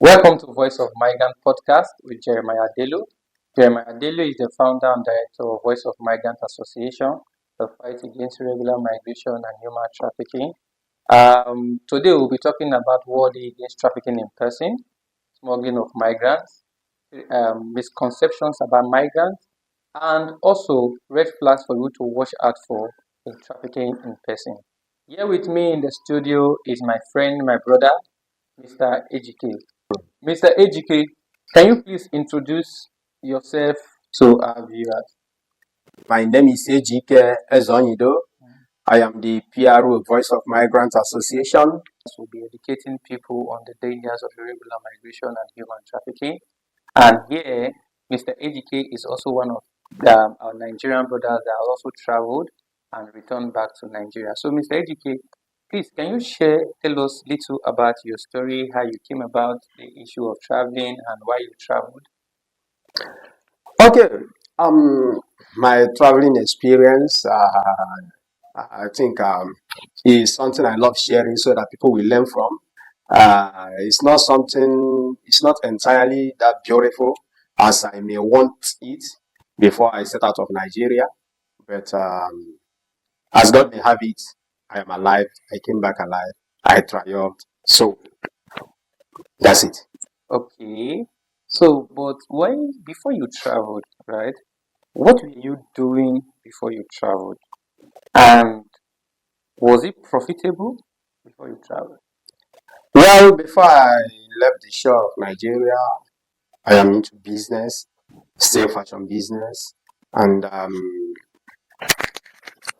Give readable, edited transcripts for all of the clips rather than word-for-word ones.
Welcome to Voice of Migrant podcast with Jeremiah Delu. Jeremiah Delu is the founder and director of Voice of Migrant Association, the fight against irregular migration and human trafficking. Today we'll be talking about World Day Against Trafficking in Person, smuggling of migrants, misconceptions about migrants, and also red flags for you to watch out for in trafficking in person. Here with me in the studio is my friend, my brother, Mr. Ejike. Mr. Ejike, can you please introduce yourself to our viewers? My name is Ejike Ezonyido. I am the PRO of Voice of Migrant Association. We'll be educating people on the dangers of irregular migration and human trafficking. And here, Mr. Ejike is also one of our Nigerian brothers that also traveled and returned back to Nigeria. So, Mr. Ejike, please, can you tell us a little about your story, how you came about the issue of traveling and why you traveled? Okay, my traveling experience, I think is something I love sharing so that people will learn from. It's not entirely that beautiful as I may want it before I set out of Nigeria, but as God may have it, I am alive. I came back alive. I triumphed. So that's it. Okay. So, but before you traveled, right? What were you doing before you traveled? And was it profitable before you traveled? Well, before I left the shore of Nigeria, I am into business, still fashion business, and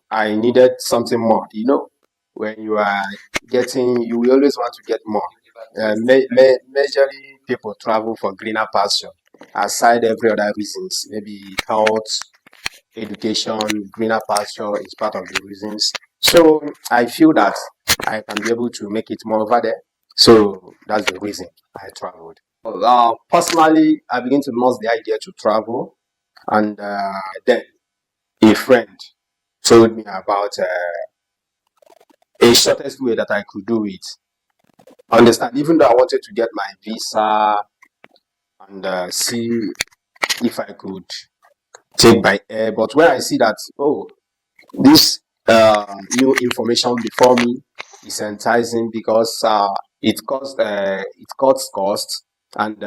I needed something more. You know, when you are getting, you will always want to get more. Majorly, people travel for greener pasture, aside every other reasons, maybe health, education, greener pasture is part of the reasons. So I feel that I can be able to make it more over there. So that's the reason I traveled. Personally, I began to nurse the idea to travel, and then a friend told me about a shortest way that I could do it. Understand? Even though I wanted to get my visa and see if I could take by air, but when I see that, this new information before me is enticing because it cuts costs and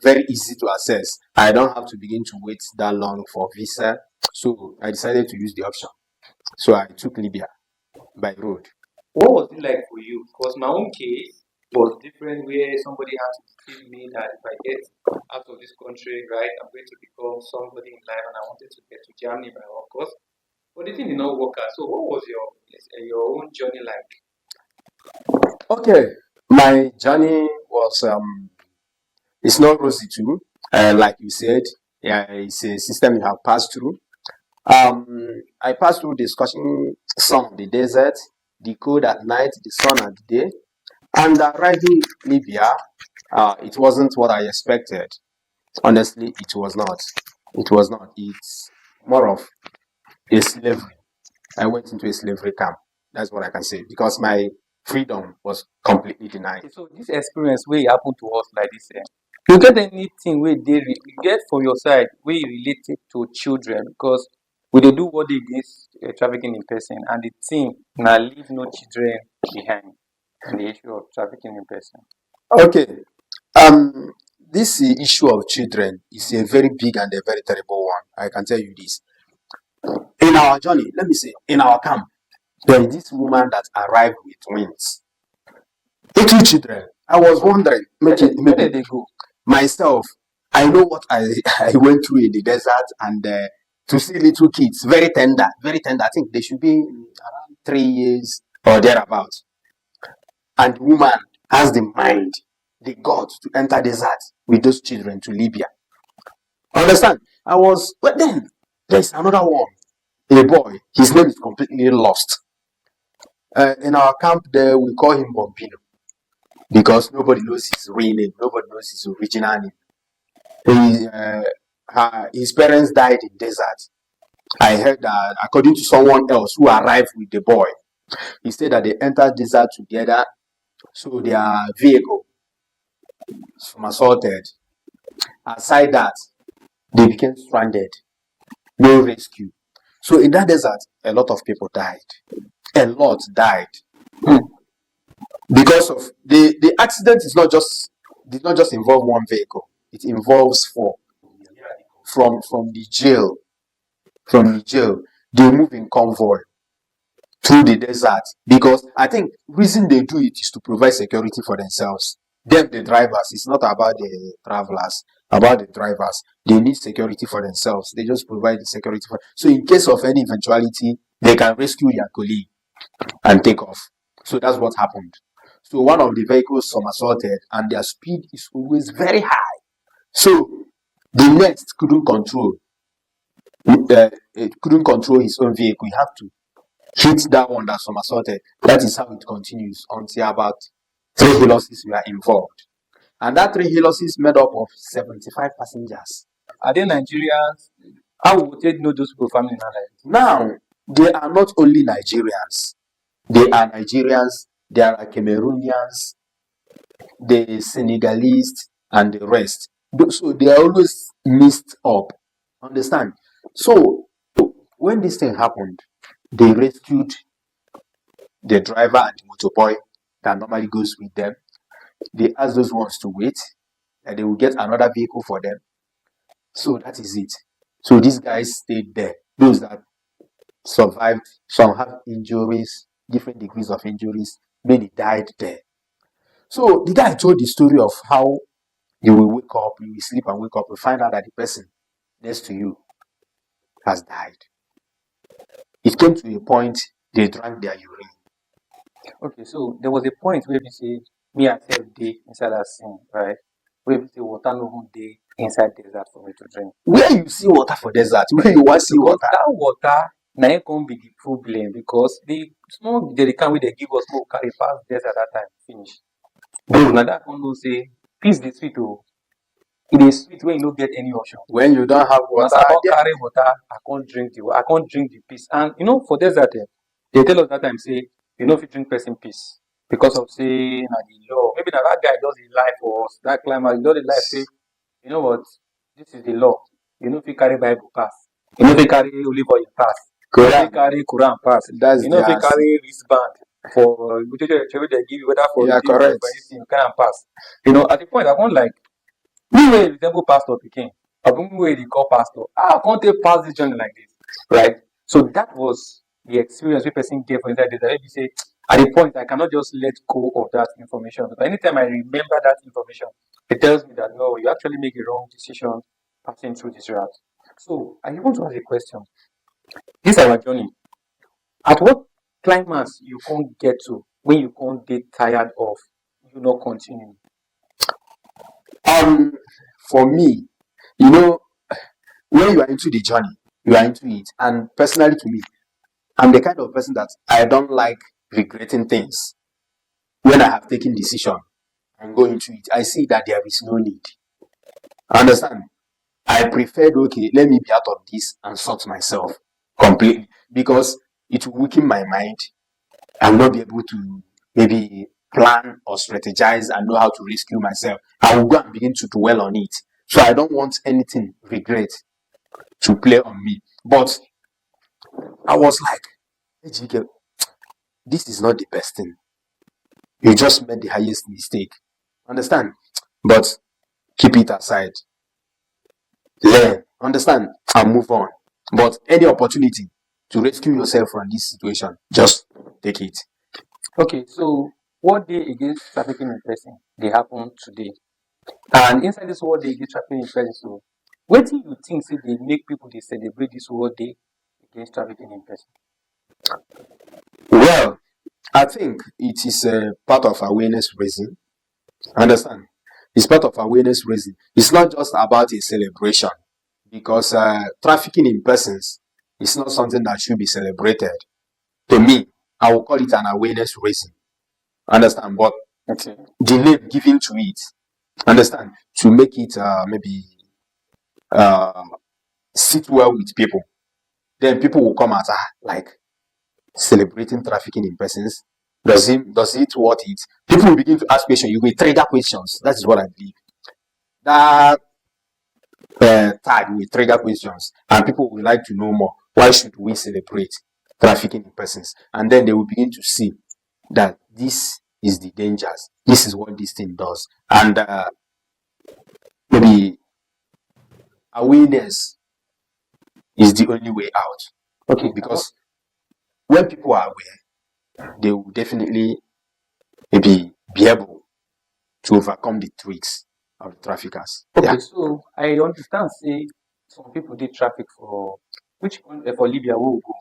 very easy to access. I don't have to begin to wait that long for visa, so I decided to use the option. So I took Libya by road. What was it like for you? Because my own case was different, where somebody had to tell me that if I get out of this country, right, I'm going to become somebody in life, and I wanted to get to Germany by all costs. But the thing did not work out. So, what was your own journey like? Okay, my journey was it's not rosy too. Like you said, yeah, it's a system you have passed through. I passed through discussing some of the desert, the cold at night, the sun at the day, and arriving Libya, it wasn't what I expected. Honestly, it was not. It was not. It's more of a slavery. I went into a slavery camp. That's what I can say because my freedom was completely denied. So, this experience where it happened to us like this, you get anything where you get from your side where you relate it to children, because we dey do World Day Against Trafficking in Person, and the thing na leave no children behind on the issue of trafficking in person. Okay. This issue of children is a very big and a very terrible one. I can tell you this. In our journey, let me say, in our camp, there is this woman that arrived with twins. 2 children. I was wondering, Where did they go? myself, I know what I went through in the desert and to see little kids, very tender, very tender. I think they should be around 3 years or thereabouts. And the woman has the mind, the guts to enter desert with those children to Libya. Understand? But then there's another one, a boy. His name is completely lost. In our camp there, we call him Bombino because nobody knows his real name. Nobody knows his original name. His parents died in desert. I heard that according to someone else who arrived with the boy, he said that they entered desert together. So their vehicle some assaulted. Aside that, they became stranded, no rescue. So in that desert, a lot of people died. A lot died because of the accident did not just involve one vehicle. It involves four. From the jail, they move in convoy through the desert because I think reason they do it is to provide security for themselves. Them, the drivers, it's not about the travelers, about the drivers. They need security for themselves. They just provide the security for. So in case of any eventuality, they can rescue their colleague and take off. So that's what happened. So one of the vehicles somersaulted, and their speed is always very high. So the next it couldn't control his own vehicle. He had to hit that one that somersaulted. That is how it continues until about 3 helices were involved. And that 3 helices made up of 75 passengers. Are they Nigerians? How would they know those people family now? They are not only Nigerians. They are Nigerians, there are Cameroonians, the Senegalese, and the rest. So they are always mixed up. Understand? So when this thing happened, they rescued the driver and the motorboy that normally goes with them. They asked those ones to wait, and they will get another vehicle for them. So that is it. So these guys stayed there. Those that survived, some have injuries, different degrees of injuries, many died there. So the guy told the story of how you will wake up, you will sleep and wake up, you find out that the person next to you has died. It came to a point they drank their urine. Okay, so there was a point where we say me and self day inside that scene, right? Where we say water no day inside desert for me to drink. Where you see water for desert, where you want see Because water? that water na it can be the problem because the small jerrycan wey they give us more carry pass desert that time finish. Bro, na that one know say peace dey sweet o. E dey sweet when you no get any option. When you don't have Once water, I come carry water, I can't drink the peace. And you know, for desert, they tell us that time say you know if you drink person peace because of say na the law. Maybe na that guy does the lie for us. That climber he does the lie say, you know what, this is the law. You know if you carry Bible pass. You know if you carry olive oil pass. You know if you carry Quran pass. That's You know if you their carry wristband for whichever they give you whether for You are redeem or correct. for anything you can pass. You know, at the point I want like me wey resemble pastor pikin, me wey dey call pastor, how I come take pass this journey like this, right? So that was the experience wey person get for inside data. Let me say, at the point I cannot just let go of that information. But anytime I remember that information, it tells me that no, you actually make a wrong decision passing through this route. So I want to ask a question. This our journey. At what climax you can't get to when you can't get tired of you not continuing? For me, you know, when you are into the journey, you are into it. And personally to me, I'm the kind of person that I don't like regretting things. When I have taken decision and go into it, I see that there is no need. Understand? I preferred, okay, let me be out of this and sort myself completely because it will weaken my mind. I will not be able to maybe plan or strategize and know how to rescue myself. I will go and begin to dwell on it. So I don't want anything regret to play on me. But I was like, Ejike, this is not the best thing. You just made the highest mistake. Understand? But keep it aside. Learn, understand, and move on. But any opportunity to rescue yourself from this situation, just take it. Okay, so World Day Against Trafficking in Person they happen today. And inside this World Day Against Trafficking in Person, so what do you think say they make people they celebrate this World Day Against Trafficking in Person? Well, I think it is a part of awareness raising. Understand? It's part of awareness raising. It's not just about a celebration because trafficking in persons is not something that should be celebrated. To me, I will call it an awareness raising. Understand? But Okay. the name given to it, understand, to make it maybe sit well with people. Then people will come at like celebrating trafficking in persons. Does it worth it? People will begin to ask questions. You will trigger questions. That is what I believe. That tag will trigger questions, and people would like to know more. Why should we celebrate trafficking in persons? And then they will begin to see that this is the dangers. This is what this thing does, and maybe awareness is the only way out. Okay, Because when people are aware, they will definitely maybe be able to overcome the tricks of the traffickers. okay, Yeah. so I understand. Say some people did traffic for which country for Libya where we go,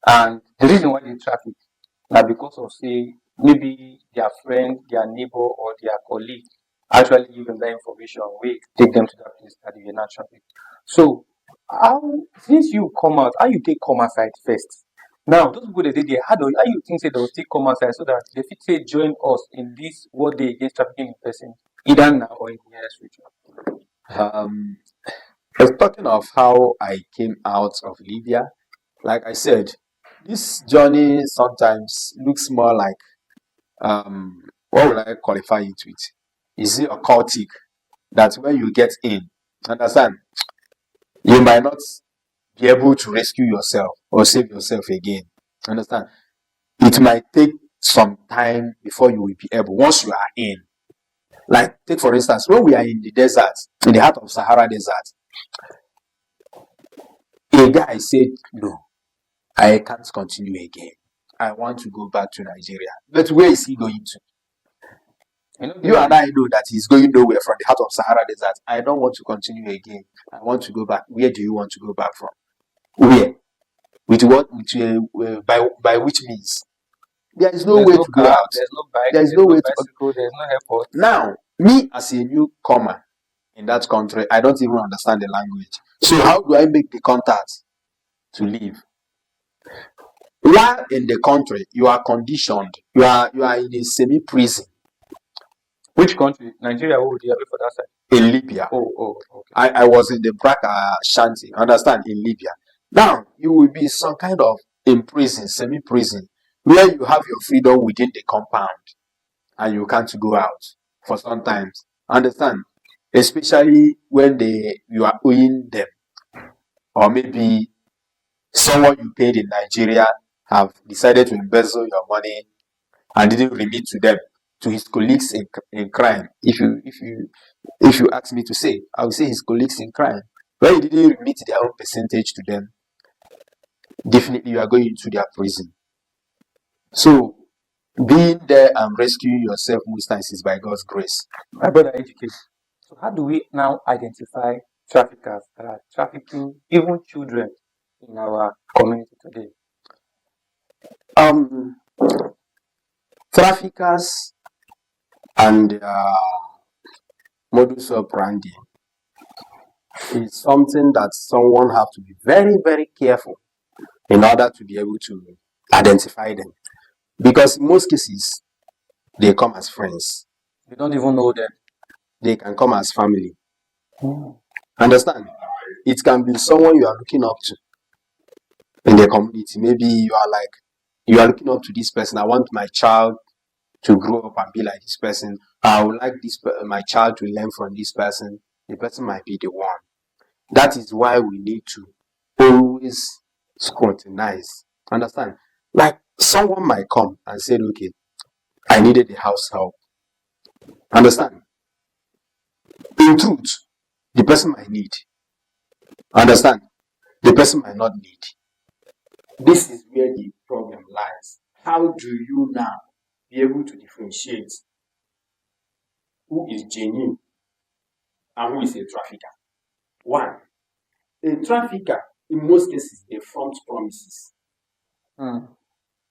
and the reason why they traffic na because of say maybe their friend, their neighbor, or their colleague actually give them that information wey take them to that place that they were not traffic. So how since you come out, how you take come outside first? Now those people dey dey there, how you think say they will still come outside so that they fit say join us in this World Day Against Trafficking in Person, either now or in the nearest future? I was talking of how I came out of Libya. Like I said, this journey sometimes looks more like what will I qualify it with? Is it occultic? That when you get in, understand, you might not be able to rescue yourself or save yourself again. Understand? It might take some time before you will be able, once you are in. Like, take for instance, when we are in the desert, in the heart of Sahara Desert, a guy said, no, I can't continue again. I want to go back to Nigeria. But where is he going to? You and I know that he's going nowhere from the heart of Sahara Desert. I don't want to continue again. I want to go back. Where do you want to go back from? Where? With what? By which means? There is no way to go out. There's no bike. There's no way to. Bicycle. There's no airport. Now, me as a newcomer in that country, I don't even understand the language. So how do I make the contact to leave? While in the country, you are conditioned. You are in a semi-prison. Which country? Nigeria. Who would you have for that side? In Libya. Oh, okay. I was in the Braka Shanti, understand, in Libya. Now, you will be some kind of in prison, semi-prison, where you have your freedom within the compound and you can't go out for some times. Understand? Especially when you are owing them. Or maybe someone you paid in Nigeria have decided to embezzle your money and didn't remit to them, to his colleagues in crime. If you ask me to say, I will say his colleagues in crime. When you didn't remit their own percentage to them, definitely you are going into their prison. So being there and rescuing yourself most times is by God's grace. My brother Ejike. So how do we now identify traffickers that are trafficking even children in our community today? Traffickers and modus operandi is something that someone have to be very, very careful in order to be able to identify them. Because in most cases, they come as friends. You don't even know them. They can come as family. Understand? It can be someone you are looking up to in the community. Maybe you are looking up to this person. I want my child to grow up and be like this person. I would like my child to learn from this person. The person might be the one. That is why we need to always scrutinize. Understand? Like someone might come and say, okay, I needed a house help. Understand? In truth, the person might need. Understand? The person might not need. This is where the problem lies. How do you now be able to differentiate who is genuine and who is a trafficker? One, a trafficker, in most cases, they front promises.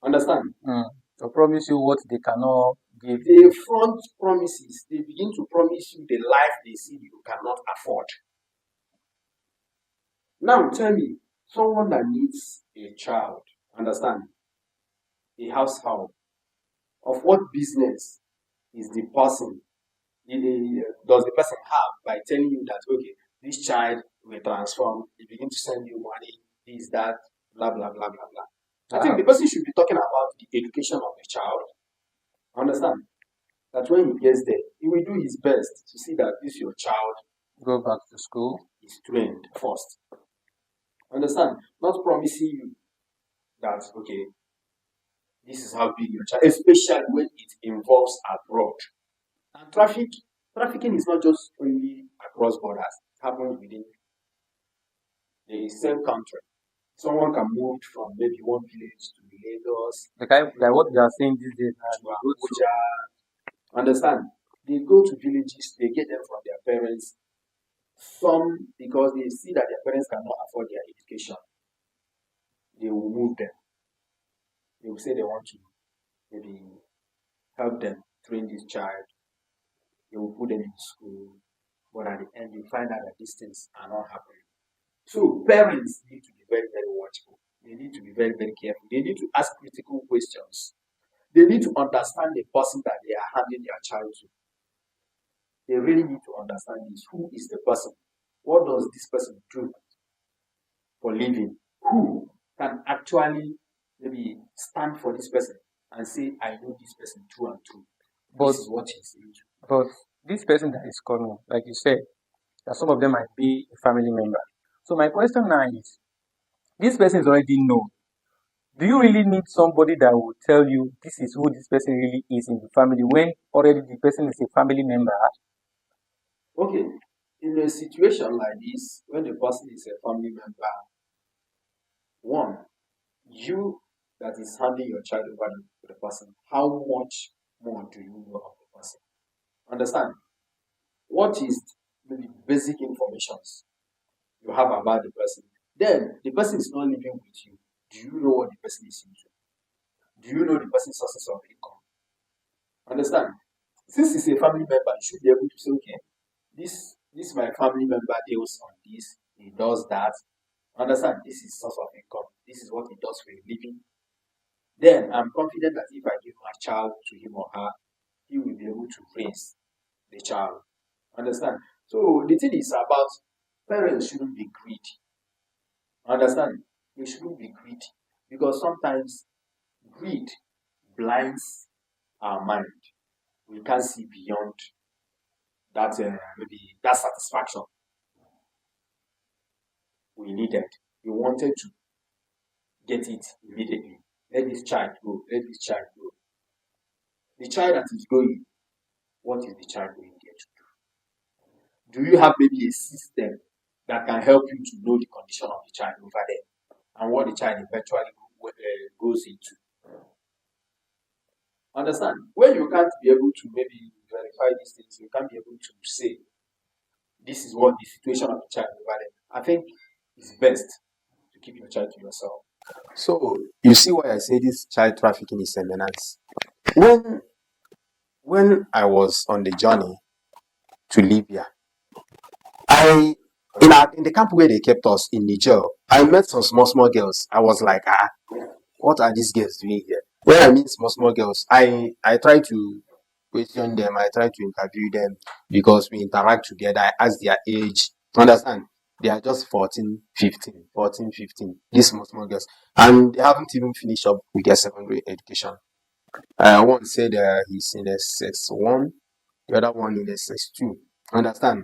Understand? They promise you what they cannot give. They front promises. They begin to promise you the life they see you cannot afford. Now tell me, someone that needs a child, understand, a house help, of what business is the person, does the person have by telling you that, okay, this child will transform, they begin to send you money, this, that, blah, blah, blah, blah, blah. I think the person should be talking about the education of the child, Understand? That when he gets there, he will do his best to see that this your child Go back to school. is trained first. Understand? Not promising you that, okay, this is how big your child, especially when it involves abroad. And trafficking is not just only across borders. It happens within the same country. Someone can move from maybe one village to Lagos, Like what they are saying these days, to Abuja. Understand? They go to villages, they get them from their parents. Some, because they see that their parents cannot afford their education, they will move them. They will say they want to maybe help them train this child. They will put them in school, but at the end, you find out that these things are not happening. So parents need to be very, very watchful. They need to be very, very careful. They need to ask critical questions. They need to understand the person that they are handing their child to. They really need to understand this. Who is the person? What does this person do for living? Who can actually maybe stand for this person and say, I know this person true and true. This is what he's into. But this person that is coming, like you said, that some of them might be a family member. So my question now is, this person is already known. Do you really need somebody that will tell you this is who this person really is in the family when already the person is a family member? Okay, in a situation like this, when the person is a family member, one, you that is handing your child over to the person, how much more do you know of the person? Understand? What is maybe basic informations you have about the person? Then the person is not living with you. Do you know what the person is into? Do you know the person's sources of income? Understand? Since it's a family member, you should be able to say, okay, this my family member deals on this, he does that. Understand? This is source of income. This is what he does for a living. Then I'm confident that if I give my child to him or her, he will be able to raise the child. Understand? So the thing is about parents shouldn't be greedy. Understand? They shouldn't be greedy because sometimes greed blinds our mind. We can't see beyond that maybe that satisfaction we needed. We wanted to get it immediately. Let this child go. Let this child go. The child that is going, what is the child going there to do? Do you have maybe a system that can help you to know the condition of the child over there and what the child eventually goes into? Understand? When you can't be able to maybe verify these things, you can't be able to say this is what the situation of the child over there. I think it's best to keep your child to yourself. So you see why I say this child trafficking is a menace. When I was on the journey to Libya, in the camp where they kept us in Niger, I met some small girls. I was like, what are these girls doing here? When I mean small girls, I try to question them, I try to interview them because we interact together. I ask their age. Understand? They are just 14, 15, 14, 15. These small girls. And they haven't even finished up with their secondary education. One said he's in SS1, the other one in SS2. Understand?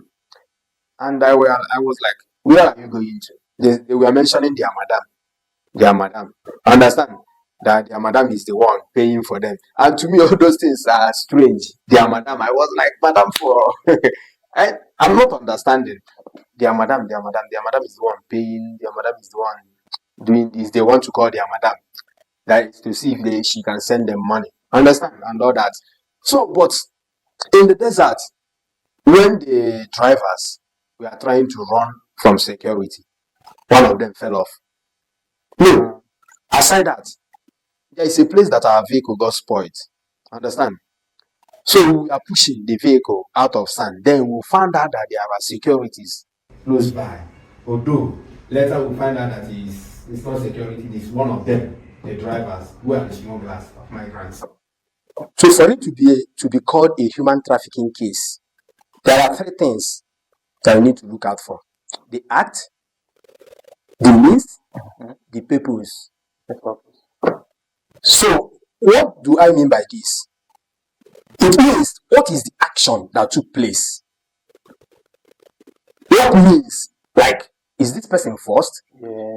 And I was like, where are you going to? They were mentioning their madam. Understand? That their madam is the one paying for them. And to me, all those things are strange. Their madam. I was like, madam for I'm not understanding. Their madam is the one paying, their madam is the one doing this. They want to call their madam. That is to see if she can send them money. Understand? And all that. So, but in the desert, when the drivers were trying to run from security, one of them fell off. No, aside that, there is a place that our vehicle got spoiled. Understand? So we are pushing the vehicle out of sand. Then we found out that there are securities close by. Although later we find out that it's not security, it's one of them, the drivers, who are the smugglers of migrants. So for it to be called a human trafficking case, there are three things that we need to look out for: the act, the means, the purpose. So what do I mean by this? It means what is the action that took place? What means, like, is this person forced,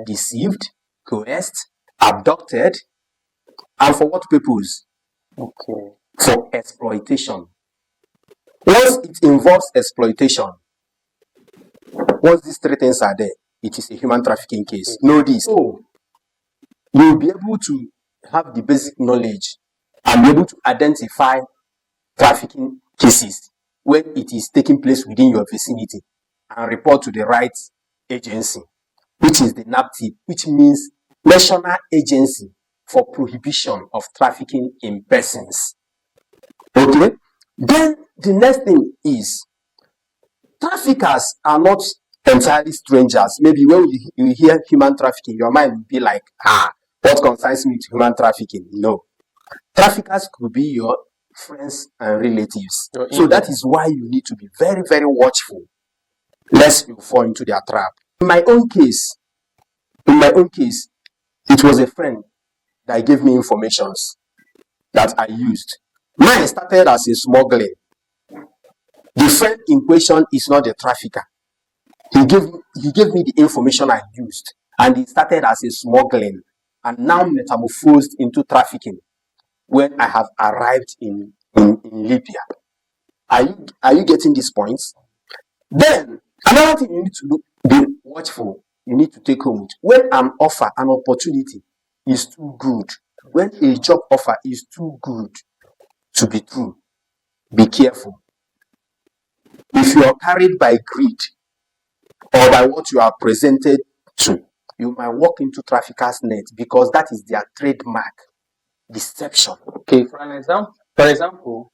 deceived, coerced, abducted, and for what purpose? Okay. For exploitation. Once it involves exploitation, once these three things are there, it is a human trafficking case. Know this. So you'll be able to have the basic knowledge and be able to identify trafficking cases when it is taking place within your vicinity and report to the right agency, which is the NAPTIP, which means National Agency for Prohibition of Trafficking in Persons. Okay? Then the next thing is, traffickers are not entirely strangers. Maybe when you hear human trafficking, your mind will be like, what concerns me with human trafficking? No. Traffickers could be your friends and relatives. So that is why you need to be very, very watchful, lest you fall into their trap. In my own case, it was a friend that gave me informations that I used. Mine started as a smuggling. The friend in question is not the trafficker. He gave me the information I used, and it started as a smuggling and now metamorphosed into trafficking when I have arrived in Libya. Are you getting these points? Then another thing you need to be watchful, you need to take home. When an offer, an opportunity is too good, when a job offer is too good to be true, be careful. If you are carried by greed or by what you are presented to, you might walk into traffickers' net because that is their trademark, deception. Okay, for example,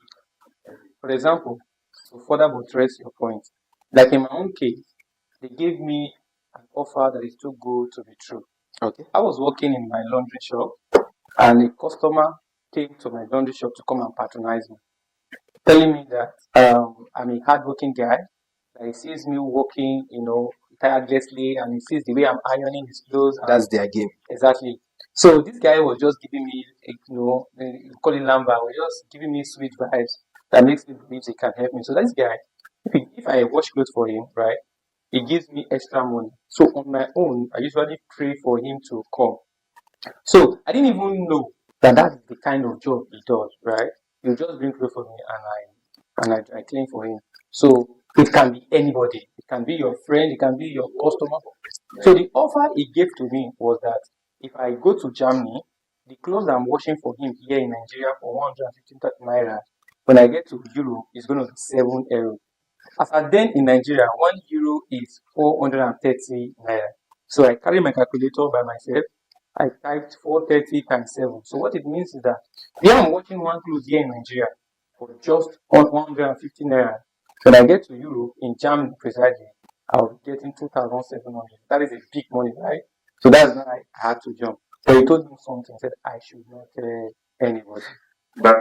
to further buttress your point, like in my own case, they gave me an offer that is too good to be true. Okay. I was working in my laundry shop, and a customer came to my laundry shop to come and patronize me, telling me that I'm a hardworking guy, that he sees me working, tirelessly, and he sees the way I'm ironing his clothes. That's their game. Exactly. So this guy was just giving me, you call it lamba, was just giving me sweet vibes that makes me believe he can help me. So this guy, if I wash clothes for him, right, he gives me extra money. So on my own, I usually pray for him to come. So I didn't even know that is the kind of job he does, right? You just bring clothes for me and I clean for him. So it can be anybody. It can be your friend, it can be your customer. So the offer he gave to me was that if I go to Germany, the clothes I'm washing for him here in Nigeria for 115 naira, when I get to Europe, it's going to be 7 euros. As at then in Nigeria, 1 euro is 430 naira. So I carry my calculator by myself. I typed 430 times 7. So what it means is that here I'm watching one clothes here in Nigeria for just 150 naira. When I get to Europe, in Germany precisely, I'll be getting 2,700. That is a big money, right? So that's why I had to jump. But he told me something, said I should not tell anybody. But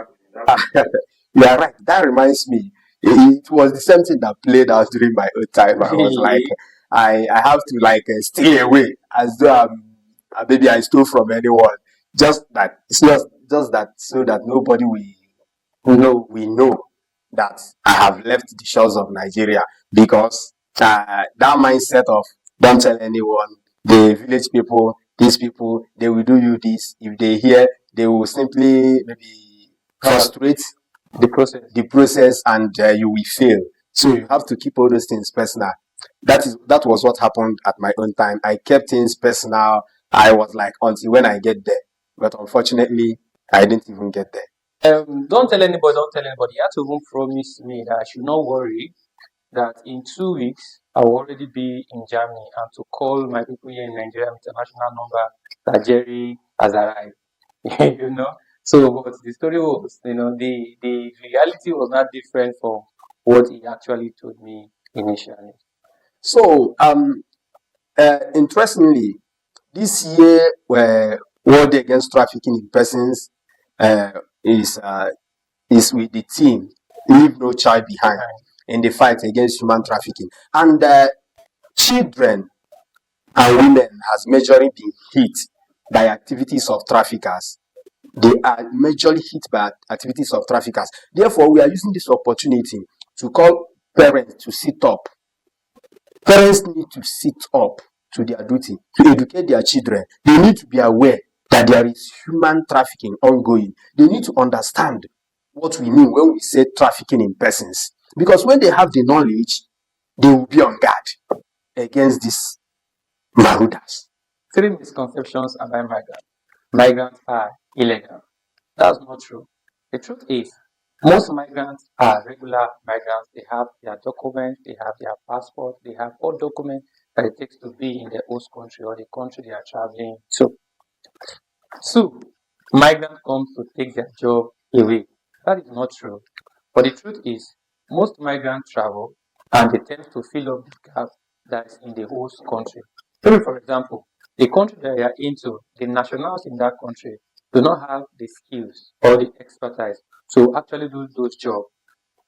you are right. That reminds me. It was the same thing that played out during my own time. I was like, I have to stay away as though maybe I stole from anyone. Just that it's just that so that nobody we know that I have left the shores of Nigeria, because that mindset of don't tell anyone, the village people, these people, they will do you this. If they hear, they will simply maybe frustrate the process, and you will fail. So you have to keep all those things personal. That was what happened at my own time. I kept things personal. I was like, until when I get there. But unfortunately, I didn't even get there. Don't tell anybody, don't tell anybody. You have to even promise me that I should not worry, that in 2 weeks I will already be in Germany, and to call my people here in Nigeria with international number that Jerry has arrived. So but the story was, the reality was not different from what he actually told me initially. So interestingly, this year World Day Against Trafficking in Persons is with the team Leave No Child Behind in the fight against human trafficking. And children and women has majorly been hit by activities of traffickers. they are majorly hit by activities of traffickers. Therefore, we are using this opportunity to call parents to sit up. Parents need to sit up to their duty to educate their children. They need to be aware that there is human trafficking ongoing. They need to understand what we mean when we say trafficking in persons. Because when they have the knowledge, they will be on guard against these marauders. 3 misconceptions about migrants. Migrants are illegal. That's not true. The truth is, most migrants are regular migrants. They have their documents, they have their passport, they have all documents that it takes to be in the host country or the country they are traveling to. 2. Migrants come to take their job away. That is not true. But the truth is, most migrants travel and they tend to fill up the gap that is in the host country. Maybe, for example, the country that they are into, the nationals in that country do not have the skills or the expertise to actually do those jobs.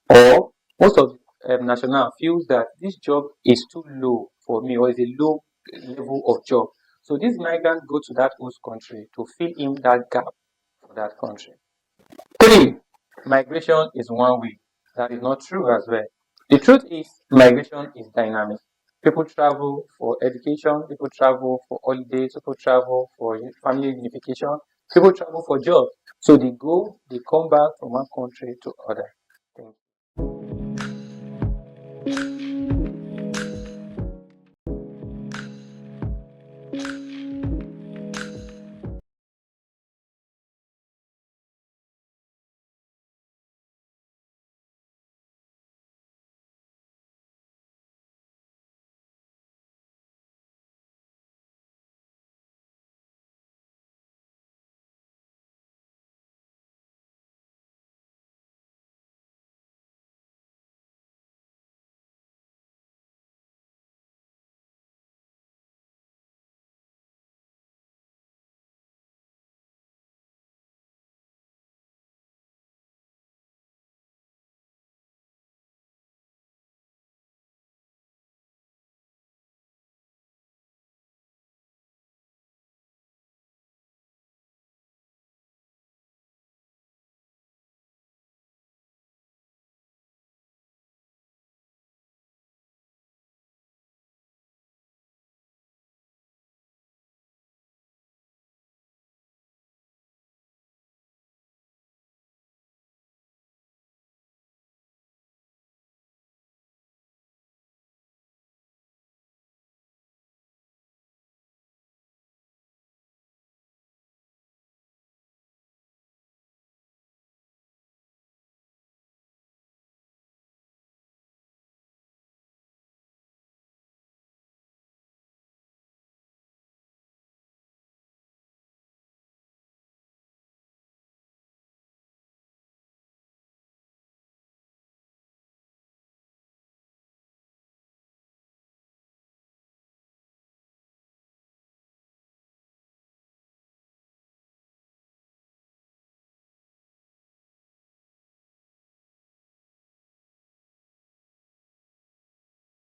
Or most of the national feels that this job is too low for me or is a low level of job. So these migrants go to that host country to fill in that gap for that country. 3. Migration is one way. That is not true as well. The truth is, migration is dynamic. People travel for education, people travel for holidays, people travel for family unification, people travel for jobs. So they go, they come back from one country to other. Thank you.